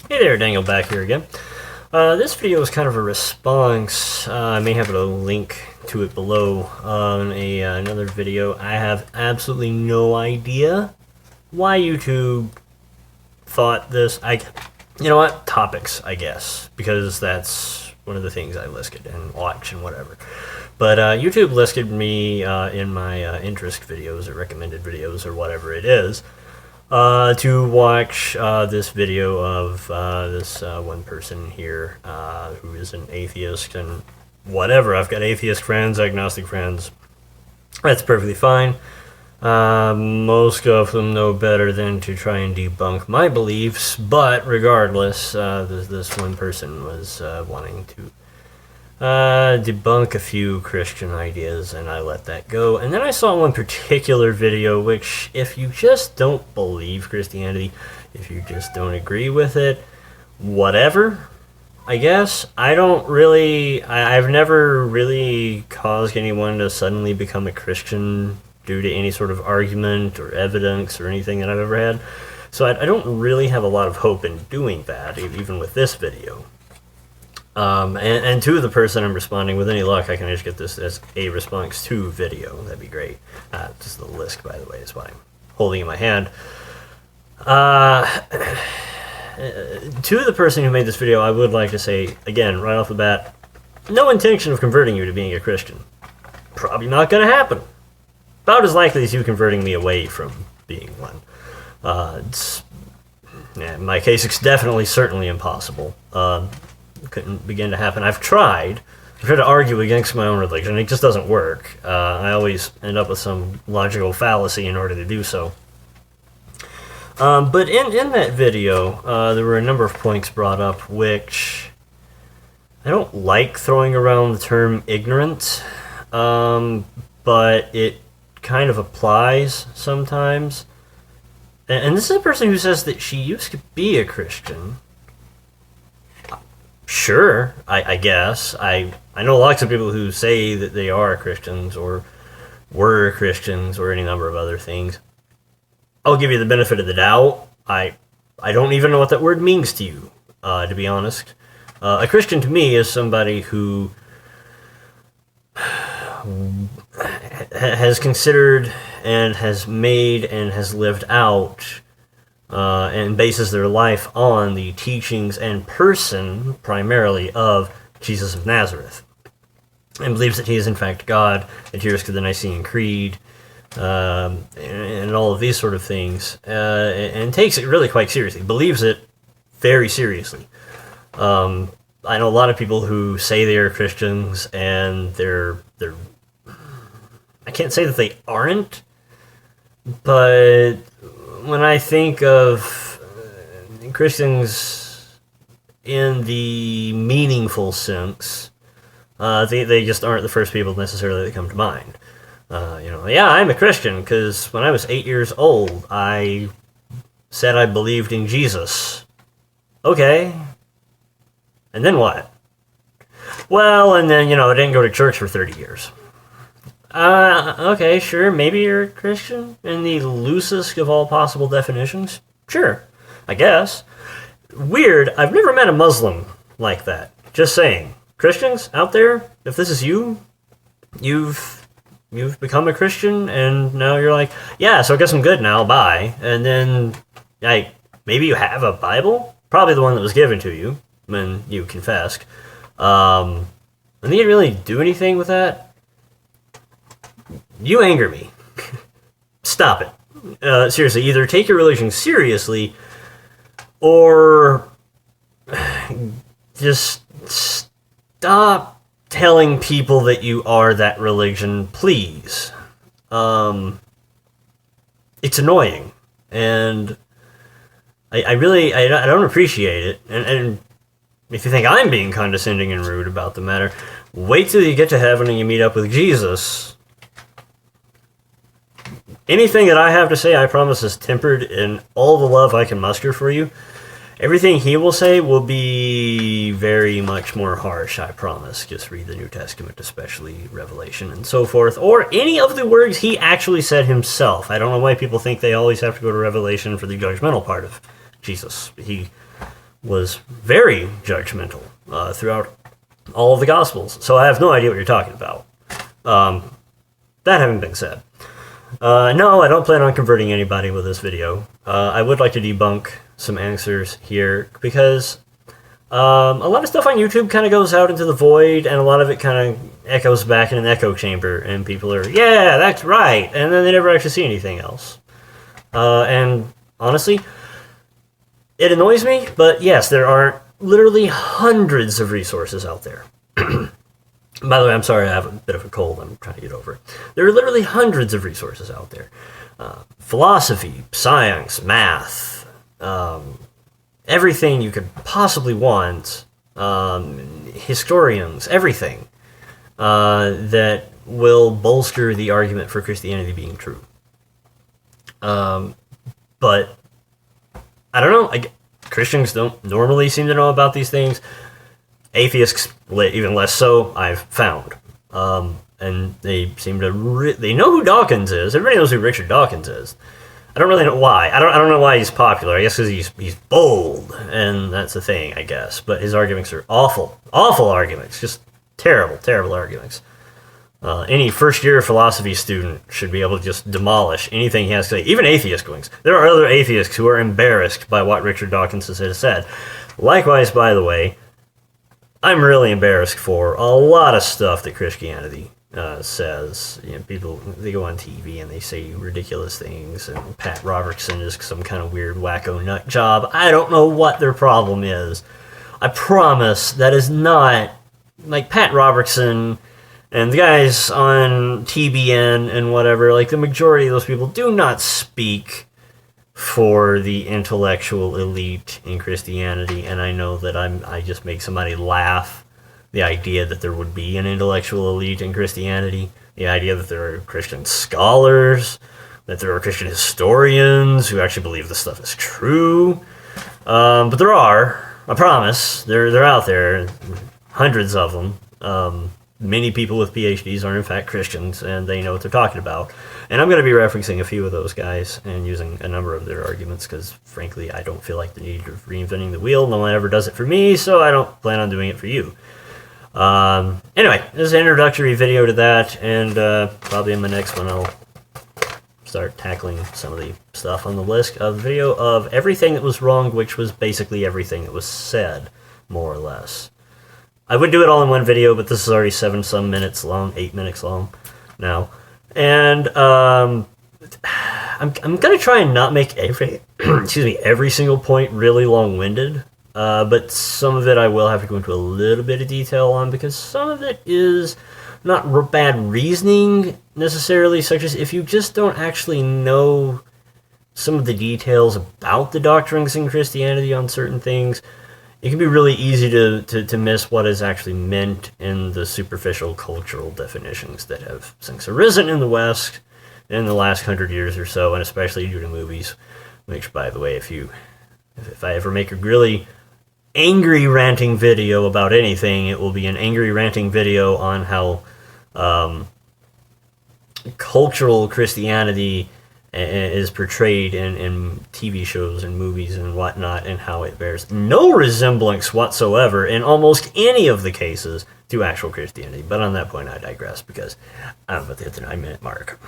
Hey there, Daniel back here again. This video is kind of a response. I may have a link to it below on another video. I have absolutely no idea why YouTube thought this. You know what? Topics, I guess, because that's one of the things I listed and watch and whatever. But YouTube listed me in my interest videos or recommended videos or whatever it is. To watch this video of this one person here who is an atheist and whatever. I've got atheist friends, agnostic friends. That's perfectly fine. Most of them know better than to try and debunk my beliefs, but regardless, this one person was wanting to debunk a few Christian ideas, and I let that go. And then I saw one particular video which, if you just don't believe Christianity, if you just don't agree with it, whatever, I guess. I've never really caused anyone to suddenly become a Christian due to any sort of argument or evidence or anything that I've ever had. So I don't really have a lot of hope in doing that, even with this video. And to the person I'm responding, with any luck, I can just get this as a response to video. That'd be great. Just the list, by the way, is what I'm holding in my hand. To the person who made this video, I would like to say, again, right off the bat, no intention of converting you to being a Christian. Probably not going to happen. About as likely as you converting me away from being one. In my case, it's definitely, certainly impossible. Couldn't begin to happen. I've tried to argue against my own religion. It just doesn't work. I always end up with some logical fallacy in order to do so. But in that video, there were a number of points brought up which I don't like throwing around the term ignorant, but it kind of applies sometimes. And this is a person who says that she used to be a Christian. Sure, I guess. I know lots of people who say that they are Christians or were Christians or any number of other things. I'll give you the benefit of the doubt. I don't even know what that word means to you, to be honest. A Christian to me is somebody who has considered and has made and has lived out and bases their life on the teachings and person, primarily, of Jesus of Nazareth, and believes that he is in fact God, adheres to the Nicene Creed, and all of these sort of things, and takes it really quite seriously, believes it very seriously. I know a lot of people who say they are Christians, and they're I can't say that they aren't, but when I think of Christians in the meaningful sense, they just aren't the first people necessarily that come to mind. Yeah, I'm a Christian because when I was 8 years old, I said I believed in Jesus. Okay. And then what? Well, and then, I didn't go to church for 30 years. Okay, sure, maybe you're a Christian in the loosest of all possible definitions. Sure, I guess. Weird, I've never met a Muslim like that. Just saying. Christians out there, if this is you, you've become a Christian, and now you're like, yeah, so I guess I'm good now, bye. And then, maybe you have a Bible? Probably the one that was given to you when you confessed. And you didn't really do anything with that? You anger me. Stop it. Seriously, either take your religion seriously, or just stop telling people that you are that religion, please. It's annoying, and I don't appreciate it, and if you think I'm being condescending and rude about the matter, wait till you get to heaven and you meet up with Jesus. Anything that I have to say, I promise, is tempered in all the love I can muster for you. Everything he will say will be very much more harsh, I promise. Just read the New Testament, especially Revelation and so forth, or any of the words he actually said himself. I don't know why people think they always have to go to Revelation for the judgmental part of Jesus. He was very judgmental throughout all of the Gospels. So I have no idea what you're talking about. That having been said, no, I don't plan on converting anybody with this video. I would like to debunk some answers here because a lot of stuff on YouTube kind of goes out into the void, and a lot of it kind of echoes back in an echo chamber, and people are, yeah, that's right, and then they never actually see anything else. And honestly, it annoys me, but yes, there are literally hundreds of resources out there. By the way, I'm sorry, I have a bit of a cold. I'm trying to get over it. There are literally hundreds of resources out there. Philosophy, science, math, everything you could possibly want, historians, everything that will bolster the argument for Christianity being true. But I don't know. Christians don't normally seem to know about these things. Atheists, even less so, I've found. And they seem to... they know who Dawkins is. Everybody knows who Richard Dawkins is. I don't really know why. I don't know why he's popular. I guess because he's bold, and that's the thing, I guess. But his arguments are awful. Awful arguments. Just terrible, terrible arguments. Any first-year philosophy student should be able to just demolish anything he has to say. Even atheist wings. There are other atheists who are embarrassed by what Richard Dawkins has said. Likewise, by the way, I'm really embarrassed for a lot of stuff that Christianity says. You know, people, they go on TV and they say ridiculous things, and Pat Robertson is some kind of weird wacko nut job. I don't know what their problem is. I promise that is not, like, Pat Robertson and the guys on TBN and whatever, like, the majority of those people do not speak for the intellectual elite in Christianity, and I know that I just make somebody laugh. The idea that there would be an intellectual elite in Christianity, the idea that there are Christian scholars, that there are Christian historians who actually believe this stuff is true. But there are, I promise, they're out there, hundreds of them. Many people with PhDs are in fact Christians, and they know what they're talking about. And I'm going to be referencing a few of those guys and using a number of their arguments because, frankly, I don't feel like the need of reinventing the wheel. No one ever does it for me, so I don't plan on doing it for you. Anyway, this is an introductory video to that, and probably in my next one I'll start tackling some of the stuff on the list of the video of everything that was wrong, which was basically everything that was said, more or less. I would do it all in one video, but this is already 7-some minutes long, 8 minutes long now. And I'm gonna try and not make every single point really long-winded. But some of it I will have to go into a little bit of detail on, because some of it is not bad reasoning necessarily, such as if you just don't actually know some of the details about the doctrines in Christianity on certain things, it can be really easy to miss what is actually meant in the superficial cultural definitions that have since arisen in the West in the last 100 years or so, and especially due to movies, which, by the way, if I ever make a really angry ranting video about anything, it will be an angry ranting video on how cultural Christianity is portrayed in TV shows and movies and whatnot, and how it bears no resemblance whatsoever in almost any of the cases to actual Christianity. But on that point, I digress, because I'm about to hit the 9-minute mark.